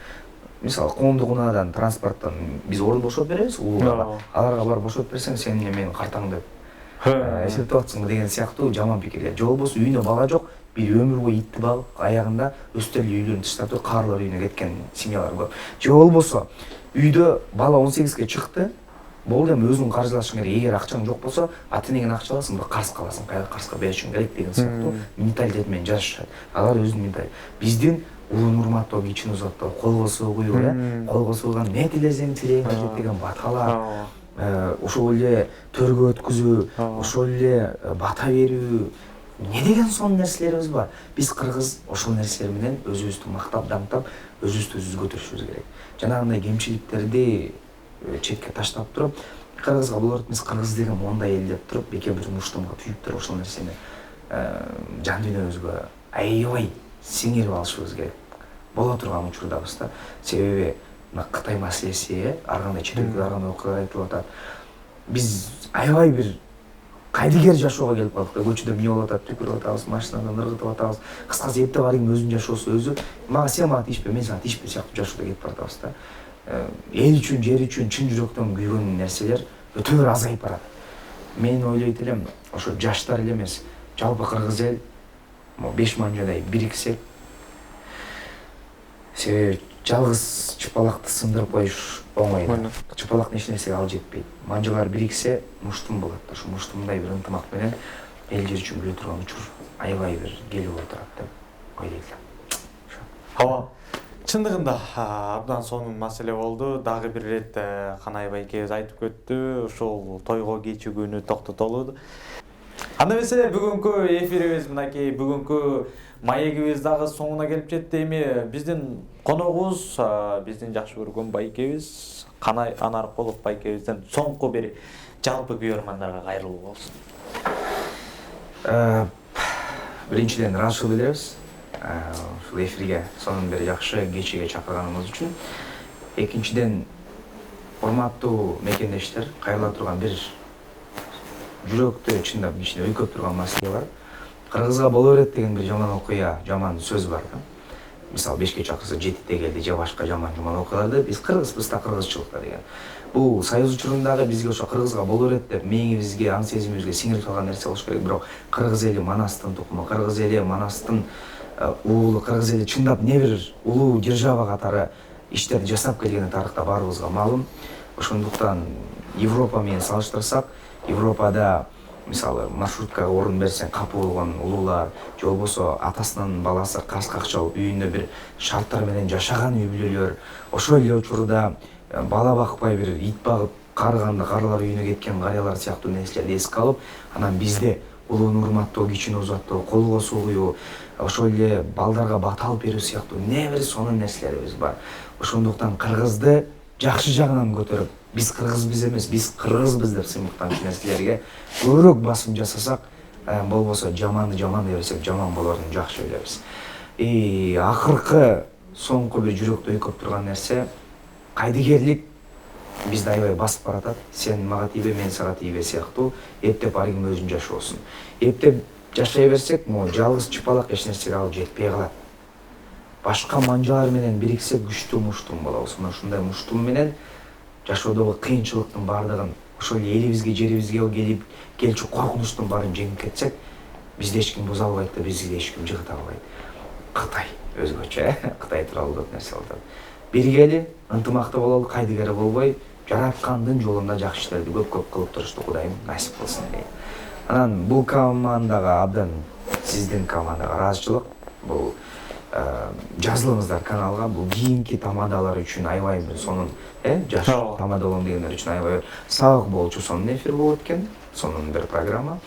мисалы коомдук унаадан, транспорттон биз орун бошотуп беребиз, ууларга. Аларга барып бошотуп берсең, сен эмне менин картаң деп эсептеп атсың деген сыяктуу жаман пикирлер. Же болбосо үйүнө бала жок, бир өмүр бою итти багып, аягында өстө эле үйлөрүн таштап туруп каарылар үйүнө кеткен семьялар көп. Же болбосо үйдө бала 18ге чыкты, болду эми өзүң каржылашың керек. Эгер акчаң жок болсо, ата-энеңен акча аласың, бирок карыз каласың, кайда карызга беришиң керек деген сыяктуу менталитет менен жашашат. Алар өзүнүн менталитет. Биздин улун урматтоо, кичини узаттоо, колго суугуу, колго сууган не тилесең тилейиңе жет деген баталар. Ошол эле төргө өткүзүү, ошол эле бата берүү, не деген сонун нерселерибиз бар. Биз кыргыз ошол нерселер менен өзүбүздү мактап, даңтап, өзүбүздү көтөрүшүбүз керек. Жанагындай кемчиликтерди четке таштап туруп, кыргызга болор эмес, кыргыз деген мондай эл деп туруп, бекер бир муштумга түйүп туруп ошол нерсени жан дүйнөбүзгө аябай сиңирип алышыбыз керек. Боло турган учурдабыз да. Себеби мына Кытай маселеси, ар кандай чет өлкөдө ар кандай окуялар айтылып атат. Биз аябай бир кайдыгер жашоого келип калдык да. Көчөдө эмне болуп атат, түкүрүп атабыз, машинадан ыргытып атабыз. Кыскасы эптеп ар ким өзүнүн жашоосу өзү. Мага тиешпе, мен сага тиешпе сыяктуу жашоодо кетип баратабыз да. Эл үчүн, жер үчүн чын жүрөктөн күйгөн нерселер өтө бир азайып барат. Мен ойлойт элем, ошо жаштар эле эмес, жалпы кыргыз эл 5 манжадай бириксек, себеби жалгыз чыпалакты сындырып коюш оңой. Чыпалактын эч нерсеге ал жетпейт. Манжылар бириксе муштум болот. Ошо муштумдай бир ынтымак менен эл жер үчүн күлө турган учур аябай бир келип отурат деп ойлойт. Ооба. Чындыгында абдан сонун маселе болду. Дагы бир ирет Канай байкебиз айтып өттү. Ушул тойго кечигүүнү токтотолду. Анда эмесе бүгүнкү эфирибиз мынакей бүгүнкү маегибиз дагы соңуна келип жетти. Эми биздин коногубуз биздин жакшы көргөн байкебиз Канай Анаркулов байкебизден соңку бир жалпы көрөрмандарга кайрылуу болсун. Биринчиден ыраазычылык билдиребиз. Ушул эфирге сонун бир жакшы кечеге чакырганыңыз үчүн. Экинчиден урматтуу мекендештер, кайрыла турган бир жүрөктө чындап кичине өйкөп турган маселе бар. Кыргызга боло берет деген бир жаман окуя, жаман сөз бар да. Мисалы 5ке чакырса 7-те келди же башка жаман окуяларды биз кыргызбыз да кыргызчылыкта деген. Бул союз учурундағы бизге ошо кыргызга боло берет деп мээңибизге, аң сезимибизге сиңирип калган нерсе болуш керек. Бирок кыргыз эли Манастын тукуму, кыргыз эли Манастын уулу, кыргыз эли чындап не бир улуу держава катары иштерди жасап келгени тарыхта баарыбызга маалым. Ошондуктан Европа менен салыштырсак, Европада мисалы маршруткага орун берсең капы болгон улуулар, же болбосо атасынын баласы кас какчалып үйүндө бир шарттар менен жашаган үй бүлөлөр, ошол эле учурда бала бакпай бир ит багып карыганда карлар үйүнө кеткен карыялар сыяктуу нерселерди эске алып, анан бизде улууну урматтоо, кичини узаттоо, колго суу куюу, ошол эле балдарга бата алып берүү сыяктуу не бир сонун нерселерибиз бар. Ошондуктан кыргызды жакшы жагынан көтөрүп, биз кыргызбыз эмес, биз кыргызбыз деп сыймыктанчу нерселерге көбүрөөк басым жасасак, болбосо жаманды жаман дей берсек жаман болорун жакшы билебиз. Акыркы соңку бир жүрөктү өйкөп турган нерсе кайдыгерлик бизди аябай басып баратат. Сен мага тийбе, мен сага тийбе сыяктуу эптеп ар ким өзүнүн жашоосун. Эптеп жашай берсек, могу жалгыз чыпалак эч нерсеге алып жетпей калат. Башка манжалар менен бириксек күчтүү муштум болобуз. Мына ушундай муштум менен жашоодогу кыйынчылыктын баардыгын, ошол элибизге, жерибизге келчү коркунучтун баарын жеңип кетсек, бизди эч ким буза албайт да, бизди эч ким жыгыта албайт. Кытай өзгөчө, Кытай тууралуу көп нерсе болот. Биргели, ынтымактуу бололу, кайдыгер болбой, жараткандын жолунда жакшы иштерди көп кылып турушту Кудайым насип кылсын дейт. Анан бул командага абдан сиздин командага ыраазычылык. Бул жазылыңыздар каналга. Бул кийинки тамадалар үчүн аябай бир сонун, жаш тамадалым дегендер үчүн аябай сабак болчу сонун эфир болуп өткөн, сонун бир программа.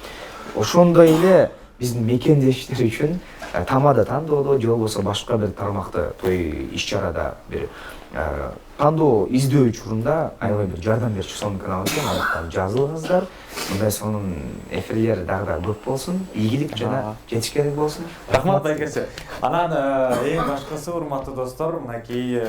Ошондой эле биздин мекендештер үчүн тамада тандоодо же болбосо башка бир тармакты той иш-чарада бир тандоо издөө учурунда аябай бир жардам берчү сонун канал экен. Андыктан жазылыңыздар. Мындай сонун эфирлер дагы да көп болсун. Ийгилик жана жетишкендик болсун. Рахмат байкеси. Анан эң башкысы урматтуу достор, мынакей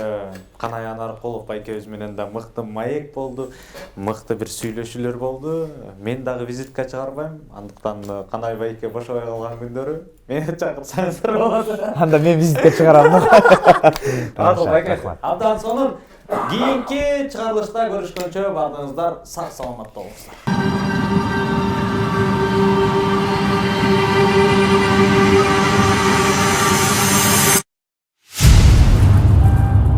Канай Анаркулов байкебиз менен да мыкты маек болду, мыкты бир сүйлөшүүлөр болду. Мен дагы визитка чыгарбайм. Андыктан Канай байке бошобой калган күндөрү мени чакырсаңыздар болот. Анда мен визитке чыгарам. Абдан сонун. Кийинки чыгарылышта көрүшкөнчө баардыгыңыздар сак саламатта болуңуздар.